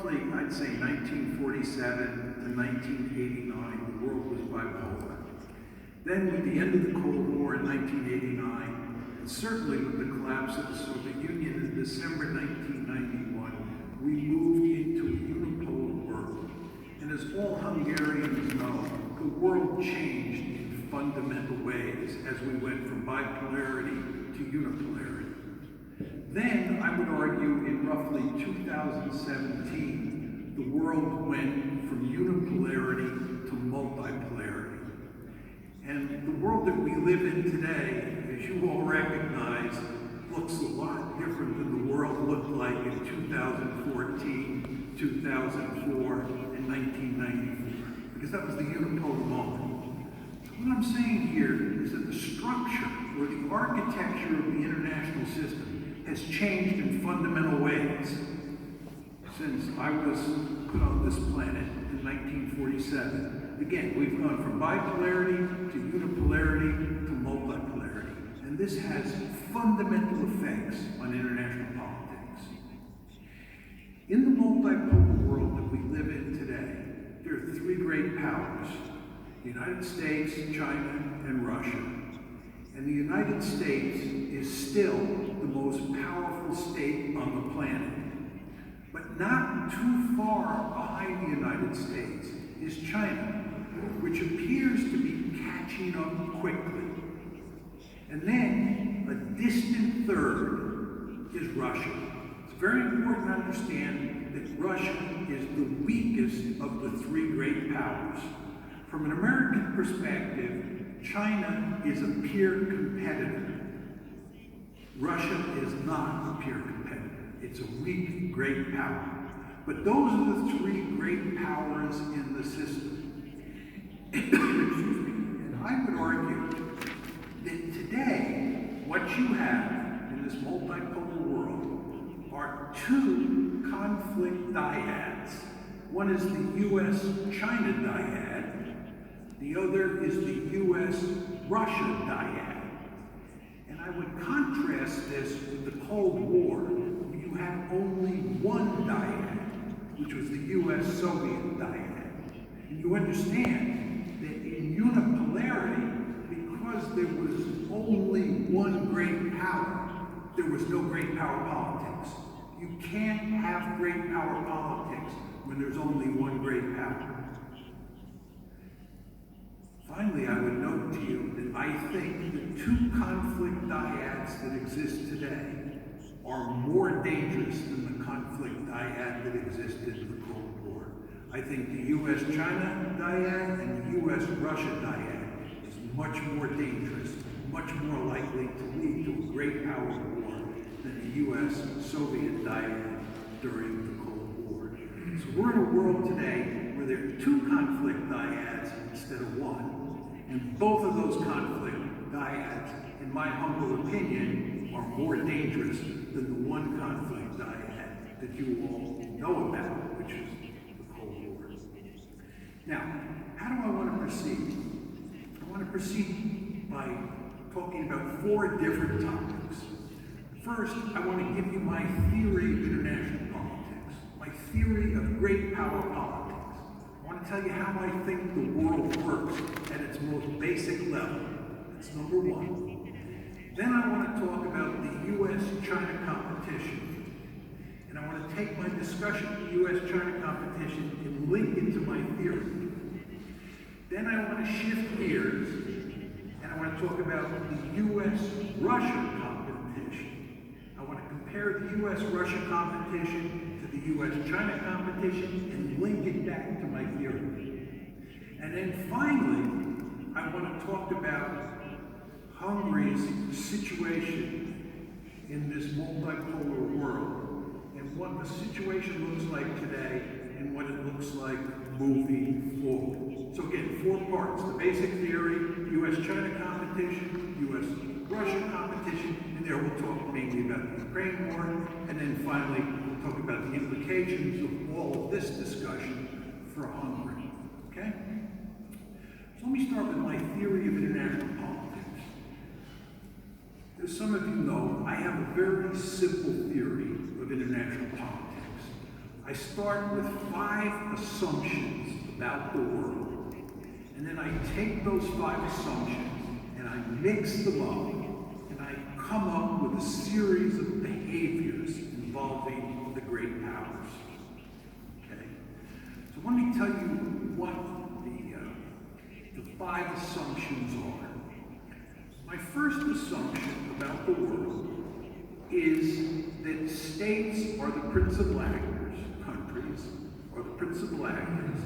roughly, I'd say 1947 to 1989, the world was bipolar. Then with the end of the Cold War in 1989, and certainly with the collapse of the Soviet Union in December 1991, we moved into a unipolar world. And as all Hungarians know, the world changed in fundamental ways as we went from bipolarity to unipolarity. Then, I would argue, in roughly 2017, the world went from unipolarity to multipolarity. And the world that we live in today, as you all recognize, looks a lot different than the world looked like in 2014, 2004, and 1994, because that was the unipolar moment. So what I'm saying here is that the structure or the architecture of the international system has changed in fundamental ways since I was put on this planet in 1947. Again, we've gone from bipolarity to unipolarity to multipolarity, and this has fundamental effects on international politics. In the multipolar world that we live in today, there are three great powers: the United States, China, and Russia. And the United States is still the most powerful state on the planet. But not too far behind the United States is China, which appears to be catching up quickly. And then a distant third is Russia. It's very important to understand that Russia is the weakest of the three great powers. From an American perspective, China is a peer competitor. Russia is not a peer competitor. It's a weak, great power. But those are the three great powers in the system. And I would argue that today, what you have in this multipolar world are two conflict dyads. One is the US-China dyad. The other is the US-Russia dyad. And I would contrast this with the Cold War, where you had only one dyad, which was the US-Soviet dyad. And you understand that in unipolarity, because there was only one great power, there was no great power politics. You can't have great power politics when there's only one great power. Finally, I would note to you that I think the two conflict dyads that exist today are more dangerous than the conflict dyad that existed in the Cold War. I think the US-China dyad and the US-Russia dyad is much more dangerous, much more likely to lead to a great power war than the US-Soviet dyad during the Cold War. So we're in a world today where there are two conflict dyads instead of one. And both of those conflict dyads, in my humble opinion, are more dangerous than the one conflict dyad that you all know about, which is the Cold War. Now, how do I want to proceed? I want to proceed by talking about four different topics. First, I want to give you my theory of international politics, my theory of great power politics. I want to tell you how I think the world works at its most basic level. That's number one. Then I want to talk about the US-China competition. And I want to take my discussion of the US-China competition and link it to my theory. Then I want to shift gears, and I want to talk about the US-Russia competition. I want to compare the US-Russia competition to the US-China competition and link it back to my theory. And then finally, I want to talk about Hungary's situation in this multipolar world and what the situation looks like today and what it looks like moving forward. So again, four parts: the basic theory, US-China competition, US-Russia competition, and there we'll talk mainly about the Ukraine war, and then finally we'll talk about the implications of all of this discussion for Hungary. Okay? So let me start with my theory of international politics. As some of you know, I have a very simple theory of international politics. I start with 5 assumptions about the world, and then I take those 5 assumptions and I mix them up, and I come up with a series of behaviors involving the great powers. Okay? So let me tell you what the 5 assumptions are. My first assumption about the world is that states are the principal actors, countries are the principal actors,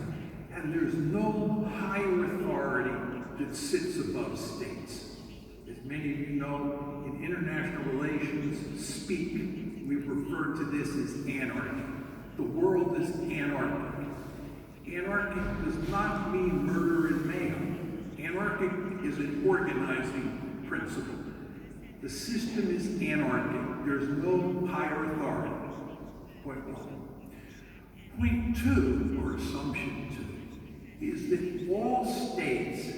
and there's no higher authority that sits above states. As many of you know, in international relations speak, we refer to this as anarchy. The world is anarchic. Anarchy does not mean murder and mayhem. Anarchic is an organizing principle. The system is anarchic. There's no higher authority. Point 1. Point 2, or assumption 2, is that all states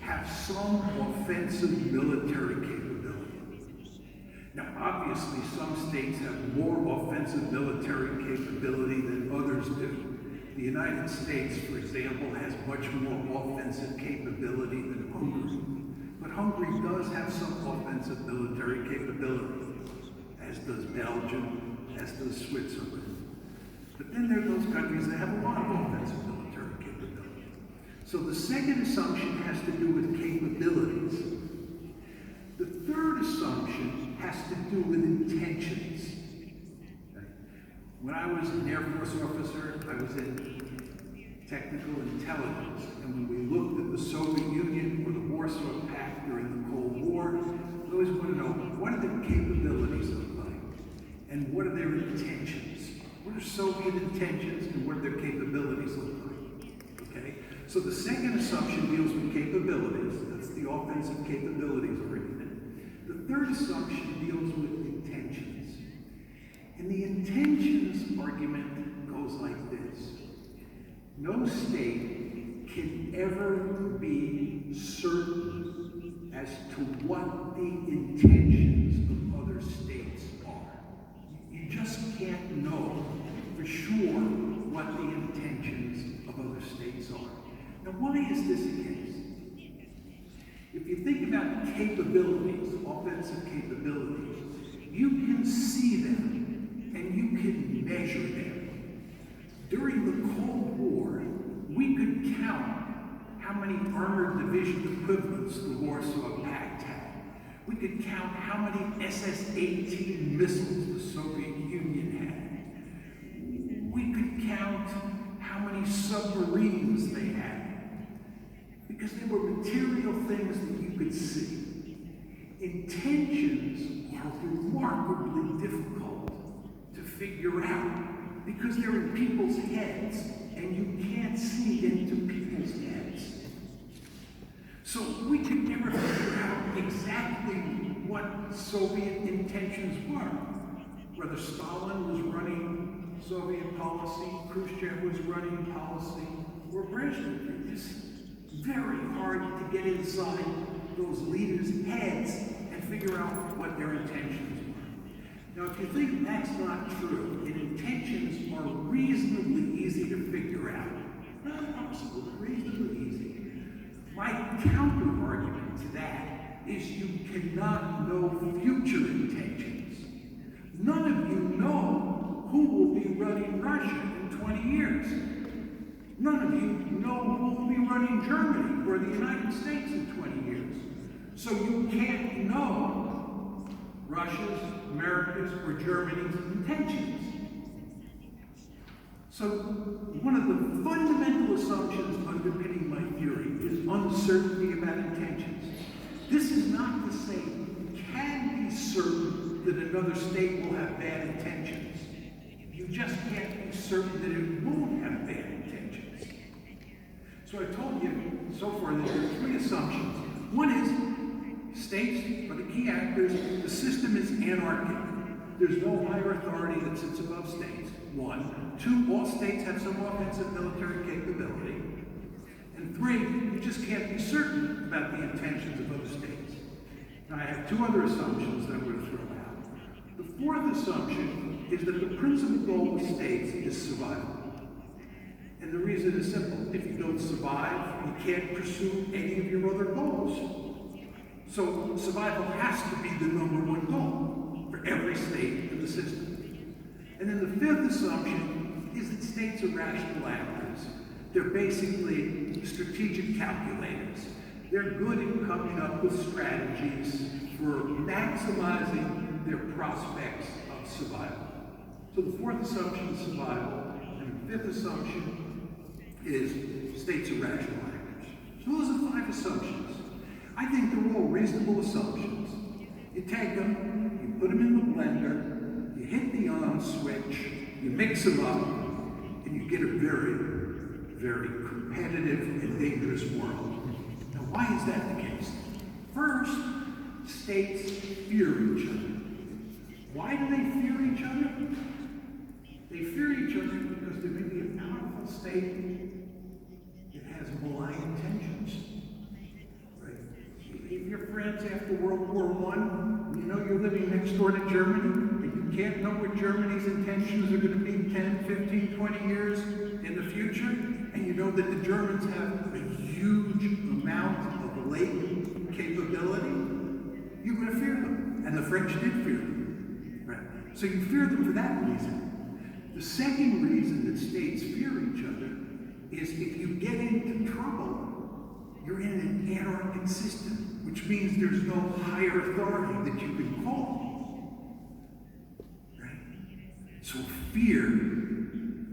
have some offensive military capability. Now, obviously, some states have more offensive military capability than others do. The United States, for example, has much more offensive capability than Hungary. But Hungary does have some offensive military capability, as does Belgium, as does Switzerland. But then there are those countries that have a lot of offensive military capability. So the second assumption has to do with capabilities. The third assumption has to do with intentions. Okay? When I was an Air Force officer, I was in technical intelligence, and when we looked at the Soviet Union or the Warsaw Pact during the Cold War, we always want to know, what are their capabilities look like? And what are their intentions? What are Soviet intentions and what are their capabilities look like? Okay? So the second assumption deals with capabilities. That's the offensive capabilities argument. The third assumption deals with intentions. And the intentions argument goes like this. No state can ever be certain as to what the intentions of other states are. You just can't know for sure what the intentions of other states are. Now, why is this the case? If you think about capabilities, offensive capabilities, you can see them and you can measure them. During the Cold War, we could count how many armored division equivalents the Warsaw Pact had. We could count how many SS-18 missiles the Soviet Union had. We could count how many submarines they had, because they were material things that you could see. Intentions are remarkably difficult to figure out, because they're in people's heads, and you can't see into people's heads. So we could never figure out exactly what Soviet intentions were. Whether Stalin was running Soviet policy, Khrushchev was running policy, or Brezhnev. It's very hard to get inside those leaders' heads and figure out what their intentions were. Now, if you think that's not true, and intentions are reasonably easy to figure out, not impossible, but reasonably easy, my counter-argument to that is you cannot know future intentions. None of you know who will be running Russia in 20 years. None of you know who will be running Germany or the United States in 20 years. So you can't know Russia's, America's, or Germany's intentions. So one of the fundamental assumptions underpinning my theory is uncertainty about intentions. This is not to say you can be certain that another state will have bad intentions. You just can't be certain that it won't have bad intentions. So I told you so far that there are 3 assumptions. One is states are the key actors. The system is anarchic. There's no higher authority that sits above states. 1. 2, all states have some offensive military capability. And 3, you just can't be certain about the intentions of other states. Now I have 2 other assumptions that I'm going to throw out. The 4th assumption is that the principal goal of states is survival. survival. And the reason is simple. If you don't survive, you can't pursue any of your other goals. So survival has to be the number one goal for every state in the system. And then the fifth assumption is that states are rational actors. They're basically strategic calculators. They're good at coming up with strategies for maximizing their prospects of survival. So the fourth assumption is survival, and the fifth assumption is states are rational actors. So those are 5 assumptions. I think they're all reasonable assumptions. You take them, you put them in the blender, you hit the on switch, you mix them up, and you get a very, very competitive and dangerous world. Now, why is that the case? First, states fear each other. Why do they fear each other? They fear each other because there may be a powerful state that has malign intentions. Right? If you're friends after World War I, you know you're living next door to Germany, and you can't know what Germany's intentions are going to be 10, 15, 20 years in the future, and you know that the Germans have a huge amount of latent capability, you're going to fear them. And the French did fear them. Right? So you fear them for that reason. The second reason that states fear each other is if you get into trouble, you're in an anarchic system, which means there's no higher authority that you can call. Right? So fear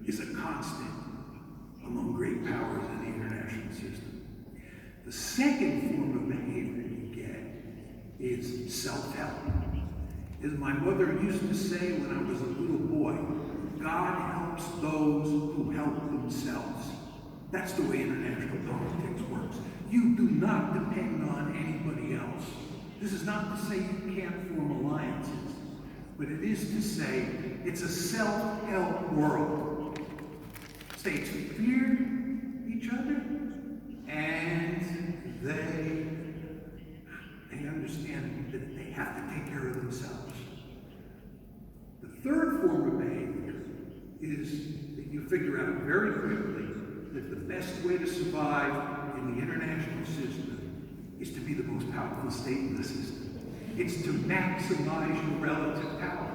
is a constant among great powers in the international system. The second form of behavior you get is self-help. As my mother used to say when I was a little boy, God helps those who help themselves. That's the way international politics works. You do not depend on anybody else. This is not to say you can't form alliances, but it is to say it's a self-help world. States fear each other, and they understand that they have to take care of themselves. The third form of behavior is that you figure out very quickly that the best way to survive in the international system is to be the most powerful state in the system. It's to maximize your relative power.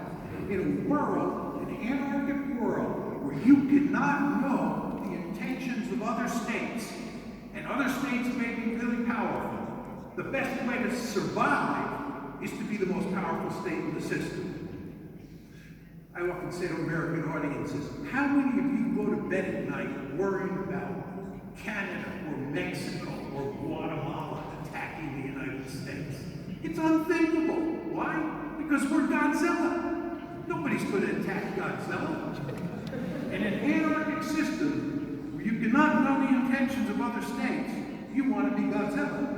In a world, an anarchic world, where you cannot know the intentions of other states, and other states may be really powerful, the best way to survive is to be the most powerful state in the system. I often say to American audiences, how many of you go to bed at night worrying about Canada or Mexico or Guatemala attacking the United States? It's unthinkable. Why? Because we're Godzilla. Nobody's going to attack Godzilla. In an anarchic system where you cannot know the intentions of other states, you want to be Godzilla.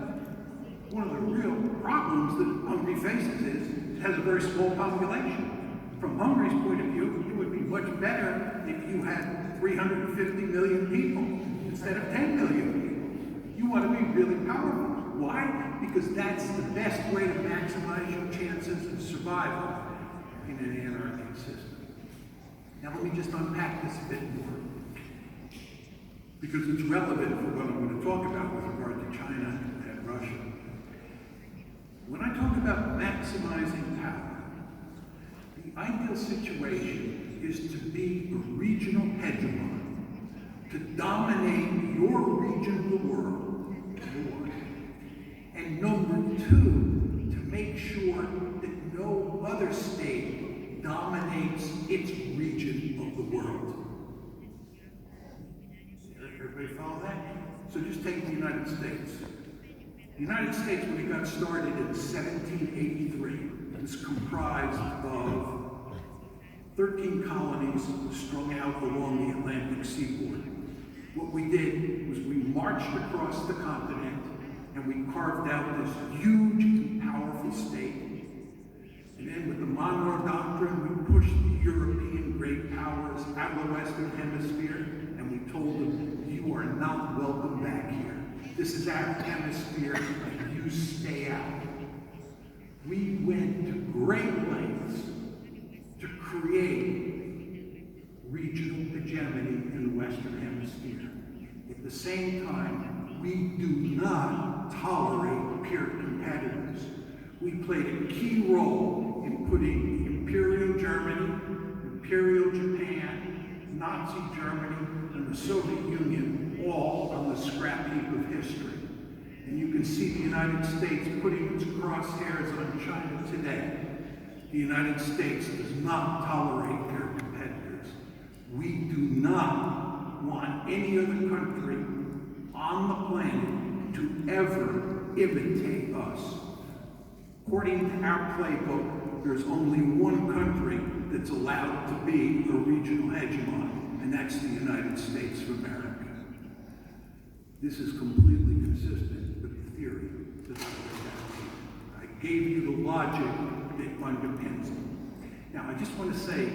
One of the real problems that Hungary faces is it has a very small population. From Hungary's point of view, it would be much better if you had 350 million people instead of 10 million people. You want to be really powerful. Why? Because that's the best way to maximize your chances of survival in an anarchic system. Now let me just unpack this a bit more, because it's relevant for what I'm going to talk about with regard to China and Russia. When I talk about maximizing power, the ideal situation is to be a regional hegemon, to dominate your region of the world, and number 2, to make sure that no other state dominates its region of the world. Everybody follow that? So just take the United States. The United States, when it got started in 1783, was comprised of 13 colonies strung out along the Atlantic seaboard. What we did was we marched across the continent and we carved out this huge and powerful state. And then with the Monroe Doctrine, we pushed the European great powers out of the Western Hemisphere, and we told them, you are not welcome back here. This is our hemisphere, and you stay out. We went to great lengths to create regional hegemony in the Western Hemisphere. At the same time, we do not tolerate peer competitors. We played a key role in putting Imperial Germany, Imperial Japan, Nazi Germany, and the Soviet Union all on the scrap heap of history. And you can see the United States putting its crosshairs on China today. The United States does not tolerate peer competitors. We do not want any other country on the planet to ever imitate us. According to our playbook, there's only one country that's allowed to be a regional hegemon, and that's the United States of America. This is completely consistent with the theory that I laid out here. I gave you the logic that underpins it. Now, I just want to say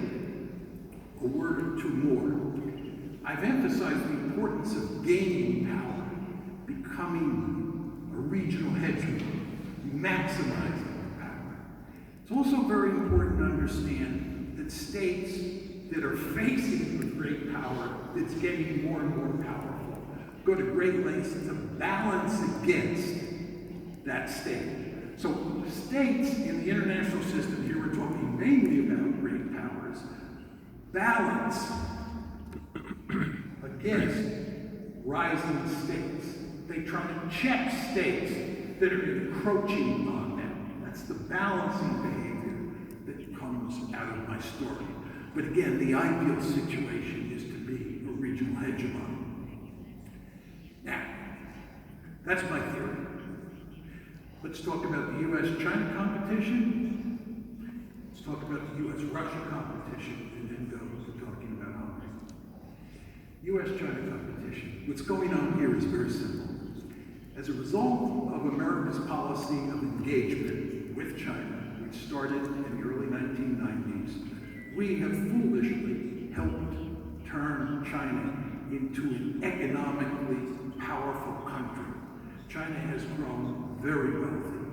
a word or two more. I've emphasized the importance of gaining power, becoming a regional hegemon, maximizing power. It's also very important to understand that states that are facing a great power that's getting more and more powerful go to great lengths to balance against that state. So states in the international system, here we're talking mainly about great powers, balance against rising states. They try to check states that are encroaching on them. That's the balancing behavior that comes out of my story. But again, the ideal situation is to be a regional hegemon. Now, that's my theory. Let's talk about the U.S.-China competition. Let's talk about the U.S.-Russia competition, and then go to talking about Hungary. U.S.-China competition. What's going on here is very simple. As a result of America's policy of engagement with China, which started in the early 1990s, we have foolishly helped turn China into an economically powerful country. China has grown very wealthy,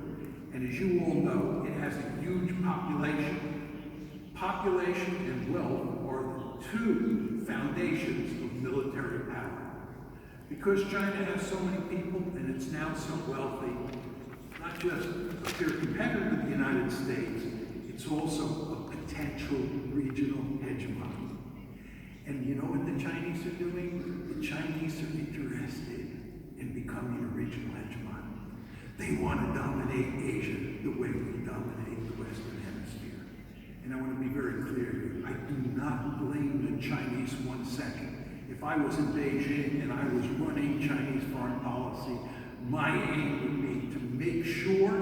and as you all know, it has a huge population. Population and wealth are the two foundations of military power. Because China has so many people and it's now so wealthy, not just a peer competitor to the United States, it's also a potential regional hegemon. And you know what the Chinese are doing? The Chinese are interested in becoming a regional hegemon. They want to dominate Asia the way we dominate the Western Hemisphere. And I want to be very clear here. I do not blame the Chinese 1 second. If I was in Beijing and I was running Chinese foreign policy, my aim would be to make sure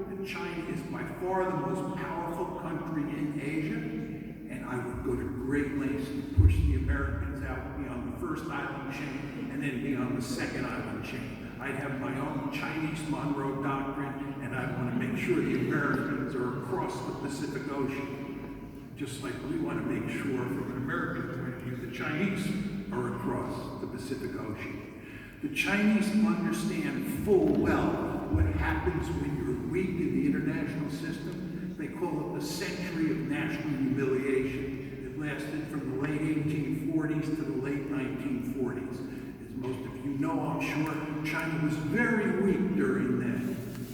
that China is by far the most powerful country in Asia, and I would go to great lengths to push the Americans out beyond the first island chain and then beyond the second island chain. I'd have my own Chinese Monroe Doctrine, and I'd want to make sure the Americans are across the Pacific Ocean, just like we want to make sure from an American point of view the Chinese are across the Pacific Ocean. The Chinese understand full well what happens when you're weak in the international system. They call it the century of national humiliation. It lasted from the late 1840s to the late 1940s. As most of you know, I'm sure, China was very weak during that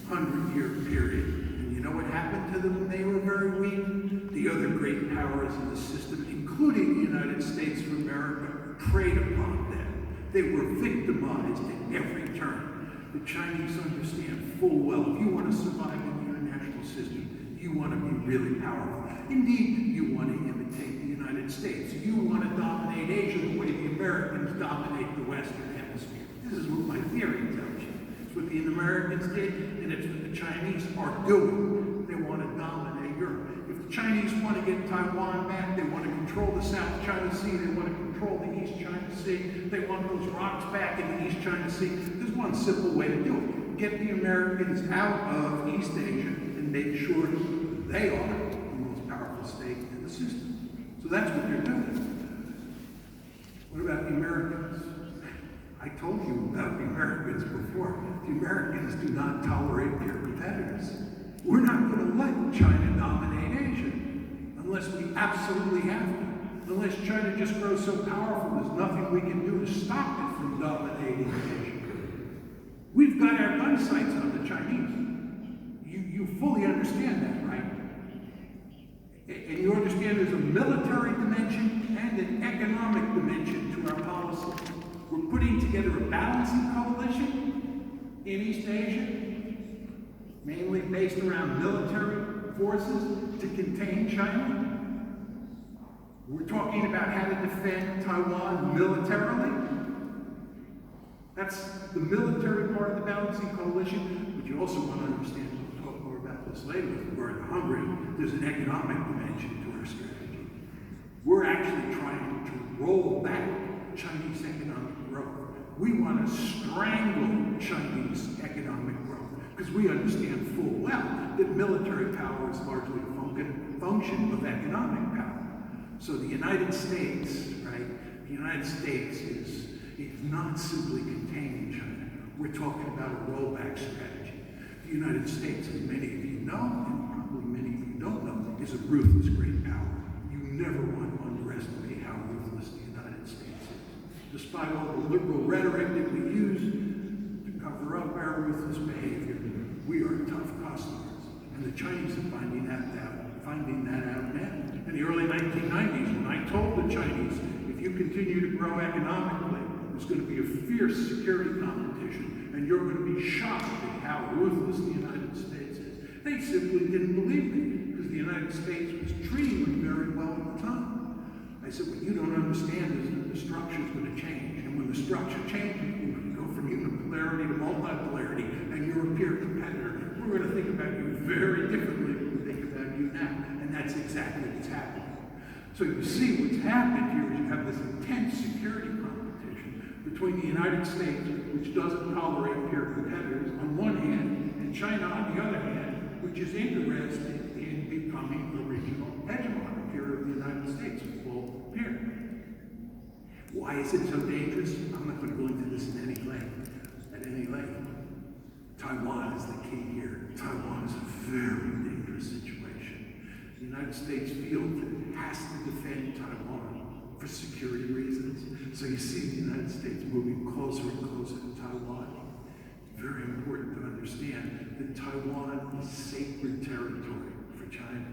100-year period. And you know what happened to them when they were very weak? The other great powers in the system, including the United States of America, preyed upon them. They were victimized at every turn. The Chinese understand full well, if you want to survive in the international system, you want to be really powerful. Indeed, you want to imitate the United States. You want to dominate Asia the way the Americans dominate the Western Hemisphere. This is what my theory tells you. It's what the Americans did, and it's what the Chinese are doing. They want to dominate Europe. If the Chinese want to get Taiwan back, they want to control the South China Sea, they want to control the East China Sea, they want those rocks back in the East China Sea. There's one simple way to do it. Get the Americans out of East Asia and make sure they are the most powerful state in the system. So that's what they're doing. What about the Americans? I told you about the Americans before. The Americans do not tolerate peer competitors. We're not going to let China dominate Asia unless we absolutely have to. unless China just grows so powerful there's nothing we can do to stop it from dominating Asia. We've got our gun sights on the Chinese. You fully understand that, right? And you understand there's a military dimension and an economic dimension to our policy. We're putting together a balancing coalition in East Asia, mainly based around military forces to contain China. We're talking about how to defend Taiwan militarily. That's the military part of the balancing coalition, but you also want to understand, we'll talk more about this later with regard to Hungary, there's an economic dimension to our strategy. We're actually trying to roll back Chinese economic growth. We want to strangle Chinese economic growth because we understand full well that military power is largely a function of economic power. So the United States, right? The United States is not simply containing China. We're talking about a rollback strategy. The United States, as many of you know, and probably many of you don't know, is a ruthless great power. You never want to underestimate how ruthless the United States is. Despite all the liberal rhetoric that we use to cover up our ruthless behavior, we are tough customers. And the Chinese are finding that out now. In the early 1990s, when I told the Chinese, if you continue to grow economically, there's going to be a fierce security competition, and you're going to be shocked at how ruthless the United States is. They simply didn't believe me, because the United States was treating them very well at the time. I said, what you don't understand is that the structure is going to change, and when the structure changes, we go from unipolarity to multipolarity, and you're a peer competitor. We're going to think about you very differently than we think about you now, and that's exactly what's happening. So you see what's happened here is you have this intense security competition between the United States, which doesn't tolerate peer competitors, on one hand, and China on the other hand, which is interested in becoming the regional hegemon here of the United States, a full peer. Why is it so dangerous? I'm not going to go into this at any length. Taiwan is the key here. Taiwan is a very dangerous situation. The United States feels that it has to defend Taiwan for security reasons. So you see the United States moving closer and closer to Taiwan. Very important to understand that Taiwan is sacred territory for China.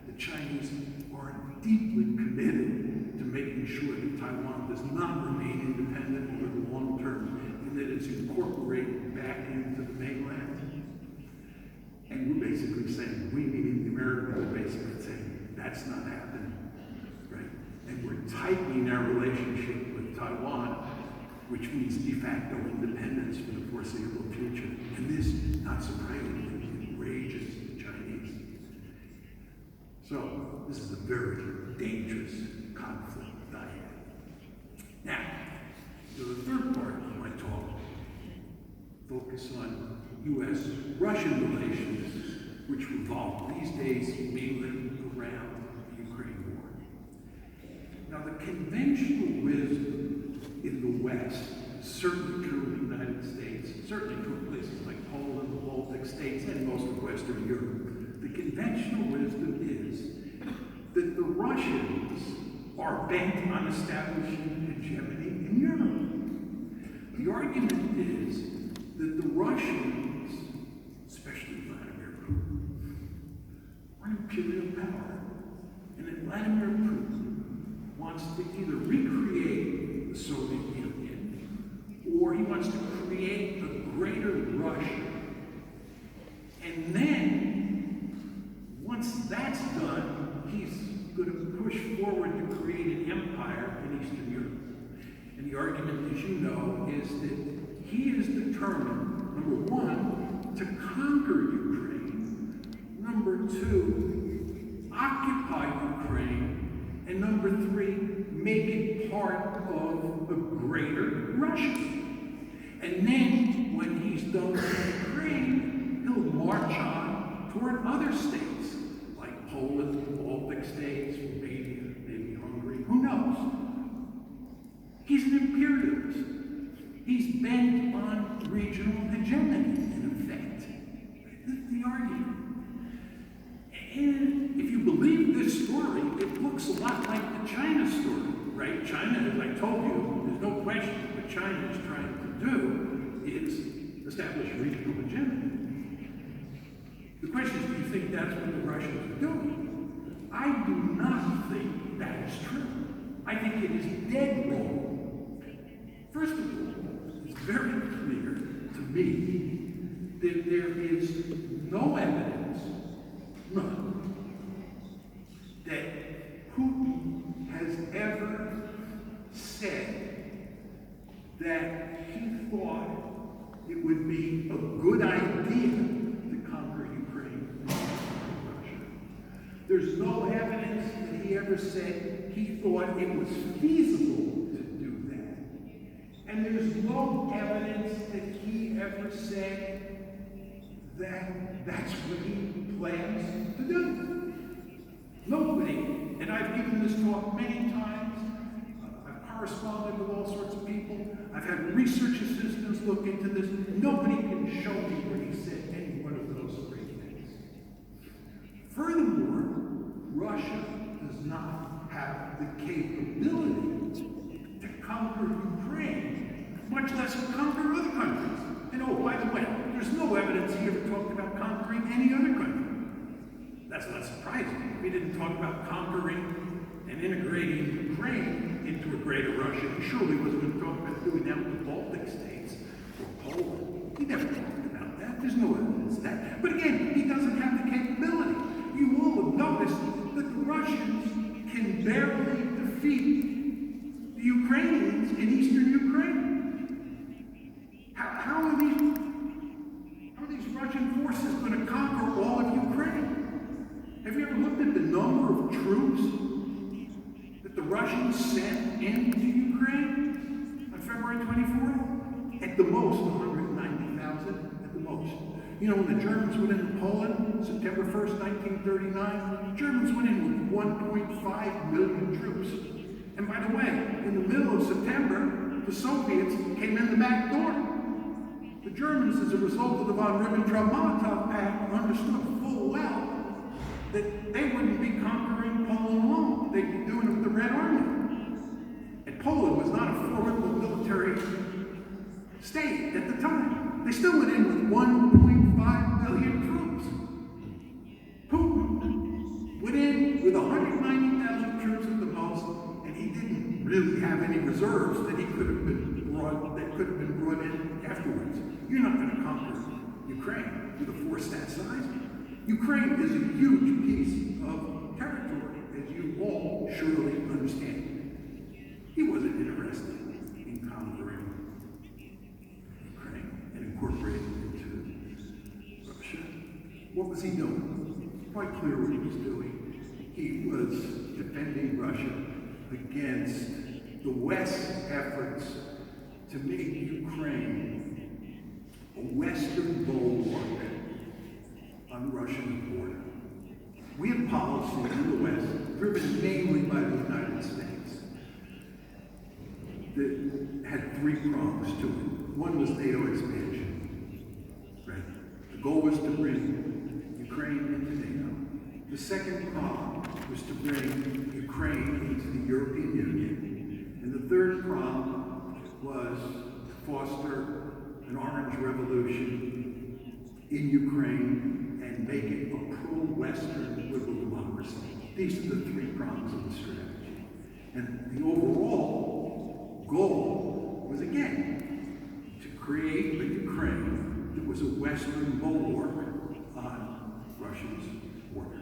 The Chinese are deeply committed to making sure that Taiwan does not remain independent over the long term and that it's incorporated back into the mainland. And we're basically saying, we meaning the Americans are basically saying, that's not happening, right? And we're tightening our relationship with Taiwan, which means de facto independence for the foreseeable future. And this, not surprisingly, enrages the Chinese. So, this is a very dangerous conflict dynamic. Now, the third part of my talk focus on U.S.-Russian relations, which revolve these days mainly around the Ukraine war. Now, the conventional wisdom in the West, certainly true in the United States, certainly true in places like Poland, the Baltic states, and most of Western Europe, the conventional wisdom is that the Russians are bent on establishing hegemony in Europe. The argument is that the Russians, especially Vladimir Putin, are an imperial power, and that Vladimir Putin wants to either recreate the Soviet Union, or he wants to create a greater Russia. And then, once that's done, he's going to push forward to create an empire in Eastern Europe. And the argument, as you know, is that he is determined, number one, to conquer Ukraine, number two, occupy Ukraine, and number three, make it part of a greater Russia. And then, when he's done with Ukraine, he'll march on toward other states, like Poland, the Baltic states, maybe Hungary, who knows? He's an imperialist. He's bent on regional hegemony, in effect. That's the argument. And if you believe this story, it looks looks a lot like the China story, right? China, as I told you, there's no question what China is trying to do is establish regional hegemony. The question is, do you think that's what the Russians are doing? I do not think that is true. I think it is dead wrong. First of all, it's very clear to me that there is no evidence, none, that Putin has ever said that he thought it would be a good idea to conquer Ukraine and Russia. There's no evidence that he ever said he thought it was feasible to do that. And there's no evidence that he ever said that that's what he plans to do. Nobody, and I've given this talk many times, I've corresponded with all sorts of people, I've had research assistants look into this. Nobody can show me where he said any one of those three things. Furthermore, Russia does not have the capability to conquer Ukraine, much less conquer other countries. And oh, by the way, there's no evidence he ever talked about conquering any other country. That's not surprising. He didn't talk about conquering and integrating Ukraine into a greater Russia. He surely wasn't going to talk about doing that with the Baltic states or Poland. He never talked about that. There's no evidence of that. But again, he doesn't have the capability. You all have noticed that the Russians can barely defeat the Ukrainians in eastern Ukraine. How are these Russian forces going to conquer all of Ukraine? Have you ever looked at the number of troops that the Russians sent into Ukraine on February 24th? At the most, 190,000 at the most. You know, when the Germans went into Poland, September 1st, 1939, the Germans went in with 1.5 million troops. And by the way, in the middle of September, the Soviets came in the back door. The Germans, as a result of the von Ribbentrop-Molotov Pact, understood full well that they wouldn't be conquering Poland alone. They'd be doing it with the Red Army. And Poland was not a formidable military state at the time. They still went in with 1.5 million troops. Putin went in with 190,000 troops at the most, and he didn't really have any reserves that could have been brought in afterwards. You're not going to conquer Ukraine with a force that size. Ukraine is a huge piece of territory, as you all surely understand. He wasn't interested in conquering Ukraine and incorporating it into Russia. What was he doing? Quite clear what he was doing. He was defending Russia against the West's efforts to make Ukraine a Western bulwark on the Russian border. We have policy in the West, driven mainly by the United States, that had three prongs to it. One was NATO expansion. Right? The goal was to bring Ukraine into NATO. The second prong was to bring Ukraine into the European Union. And the third prong was to foster an orange revolution in Ukraine and make it a pro-Western liberal democracy. These are the three prongs of the strategy. And the overall goal was, again, to create a Ukraine that was a Western bulwark on Russia's border.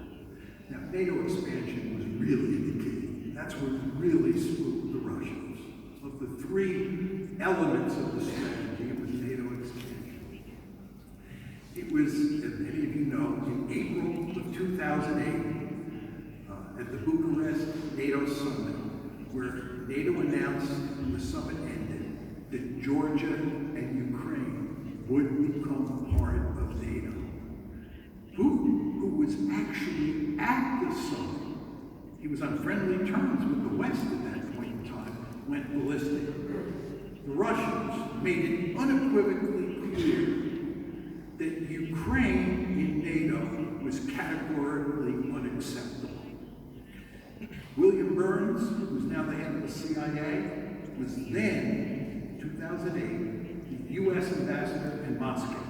Now, NATO expansion was really the key. That's what really spooked the Russians. Of the three elements of the strategy, it was NATO expansion. It was, as many of you know, in April of 2008, at the Bucharest NATO summit, where NATO announced when the summit ended that Georgia and Ukraine would become part of NATO. Putin, who was actually at the summit, he was on friendly terms with the West at that point in time, went ballistic. The Russians made it unequivocally clear that Ukraine in NATO was categorically unacceptable. Will the CIA, was then, 2008, the U.S. ambassador in Moscow.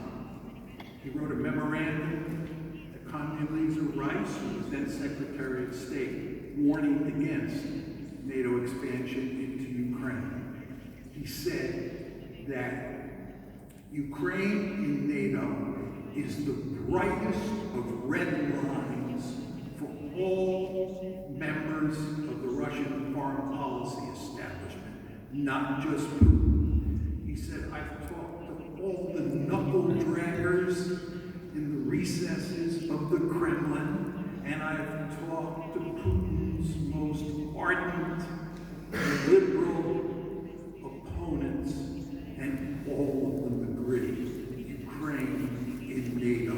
He wrote a memorandum to Condoleezza Rice, who was then Secretary of State, warning against NATO expansion into Ukraine. He said that Ukraine in NATO is the brightest of red lines for all members of the Russian foreign policy establishment, not just Putin. He said, I've talked to all the knuckle draggers in the recesses of the Kremlin, and I've talked to Putin's most ardent liberal opponents, and all of them agree Ukraine in NATO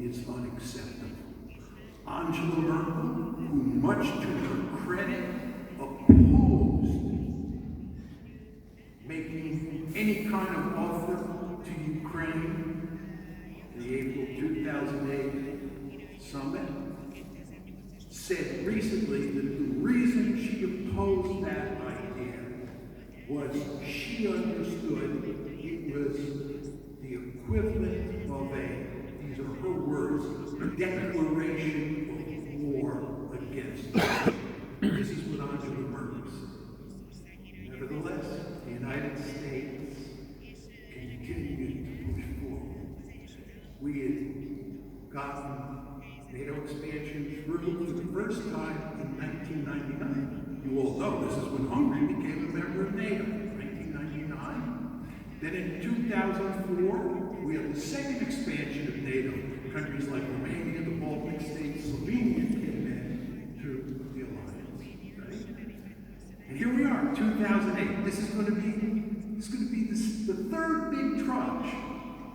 is unacceptable. Angela Merkel, who much to her credit opposed making any kind of offer to Ukraine in the April 2008 summit, said recently that the reason she opposed that idea was she understood it was the equivalent of these are her words, a declaration of war against Russia. This is what Angela Merkel said. Nevertheless, the United States continued to push forward. We had gotten NATO expansion through for the first time in 1999. You all know this is when Hungary became a member of NATO, 1999. Then in 2004, we had the second expansion of NATO. Countries like Romania, the Baltic states, Slovenia came in to the alliance, right? And here we are, 2008. This is going to be the third big tranche.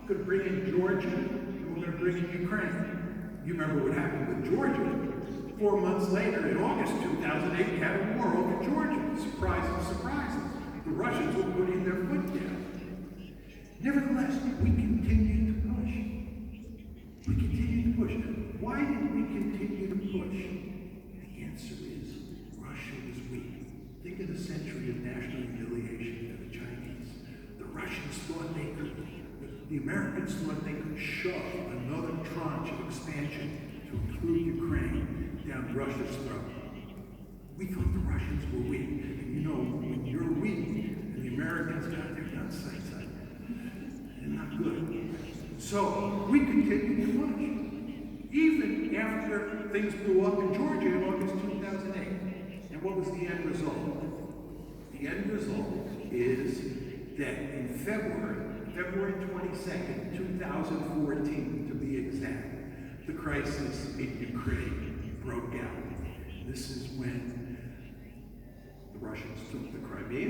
We're going to bring in Georgia, and we're going to bring in Ukraine. You remember what happened with Georgia. 4 months later, in August 2008, we had a war over Georgia. Surprises, surprises. The Russians were putting their foot down. Nevertheless, we continued to push. We continued to push. Why did we continue to push? The answer is Russia was weak. Think of the century of national humiliation for the Chinese. The Russians thought they could, the Americans thought they could shove another tranche of expansion to include Ukraine down Russia's throat. We thought the Russians were weak. And you know, when you're weak and the Americans got their gun sights on, they're not good. So we continued to push, even after things blew up in Georgia in August 2008. And what was the end result? The end result is that in February 22nd, 2014, to be exact, the crisis in Ukraine broke out. This is when the Russians took the Crimea,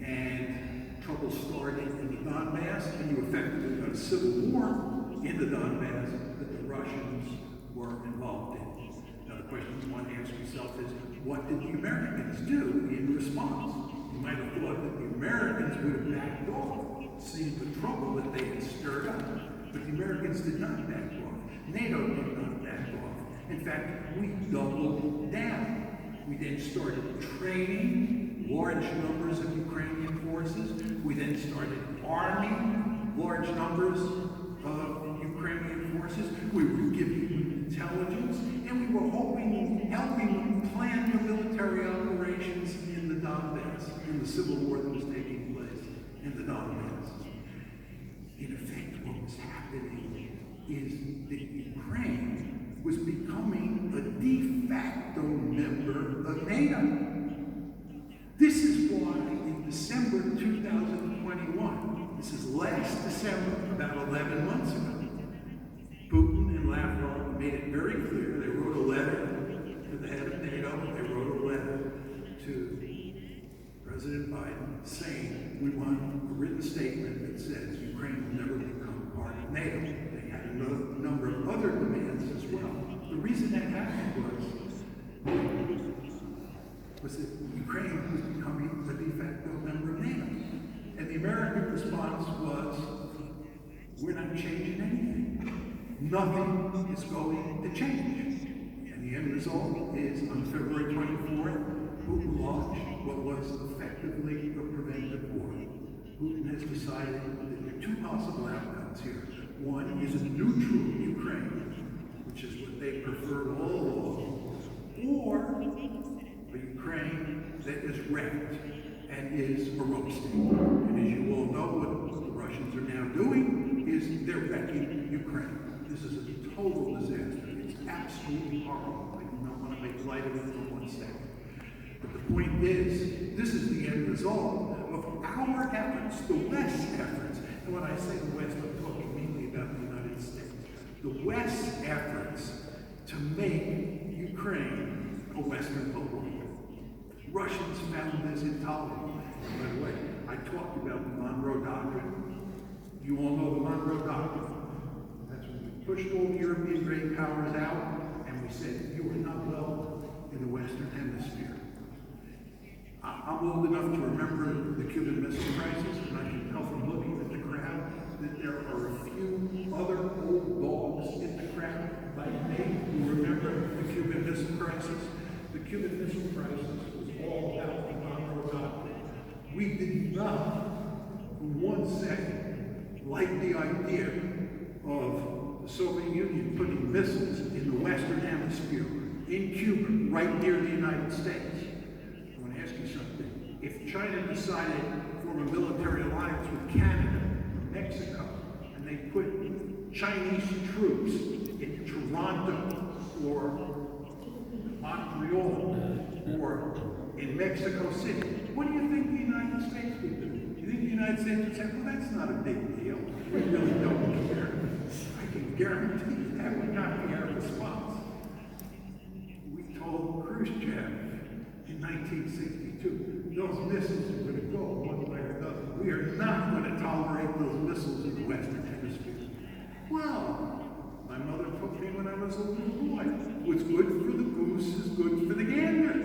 and trouble started in the Donbass, and you effectively got a civil war in the Donbass that the Russians were involved in. Now the question you want to ask yourself is, what did the Americans do in response? You might have thought that the Americans would have backed off, seeing the trouble that they had stirred up. But the Americans did not back off. NATO did not back off. In fact, we doubled down. We then started training large numbers of Ukrainian forces. We then started arming large numbers of Ukrainian forces. We were giving them intelligence, and we were helping them plan the military operations in the Donbass, in the civil war that was taking place in the Donbass. In effect, what was happening is that Ukraine was becoming a de facto member of NATO. This is why in December 2021, this is last December, about 11 months ago, Putin and Lavrov made it very clear. They wrote a letter to the head of NATO. They wrote a letter to President Biden saying, we want a written statement that says Ukraine will never become part of NATO. They had a number of other demands as well. The reason that happened was that Ukraine was becoming a de facto member of NATO. And the American response was, we're not changing anything. Nothing is going to change. And the end result is on February 24th, Putin launched what was effectively a preventive war. Putin has decided that there are two possible outcomes here. One is a neutral Ukraine, which is what they preferred all along, or a Ukraine that is wrecked and is a rogue state. And as you all know, what the Russians are now doing is they're wrecking Ukraine. This is a total disaster. It's absolutely horrible. I do not want to make light of it for 1 second. But the point is, this is the end result of our efforts, the West's efforts. And when I say the West, I'm talking mainly about the United States. The West's efforts to make Ukraine a Western colony. Russians found this intolerable. By the way, I talked about the Monroe Doctrine. You all know the Monroe Doctrine. That's when we pushed all the European great powers out, and we said, you are not welcome in the Western Hemisphere. I'm old enough to remember the Cuban Missile Crisis, and I can tell from looking at the crowd that there are a few other old dogs in the crowd, like me, who remember the Cuban Missile Crisis. The Cuban Missile Crisis was all about the Monroe Doctrine. We did not, for 1 second, like the idea of the Soviet Union putting missiles in the Western Hemisphere, in Cuba, right near the United States. I want to ask you something. If China decided to form a military alliance with Canada or Mexico, and they put Chinese troops in Toronto or Montreal or in Mexico City, what do you think the United States would do? Do you think the United States would say, well, that's not a big deal. We really don't care. I can guarantee you that would not be our response. We told Khrushchev in 1962, those missiles are going to go one way or another. We are not going to tolerate those missiles in the Western Hemisphere. Well, my mother told me when I was a little boy, what's good for the goose is good for the gander.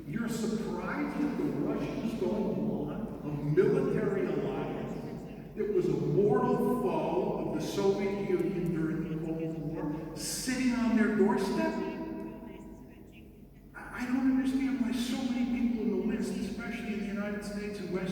You're surprised that the Russians don't want a military alliance that was a mortal foe of the Soviet Union during the Cold War sitting on their doorstep?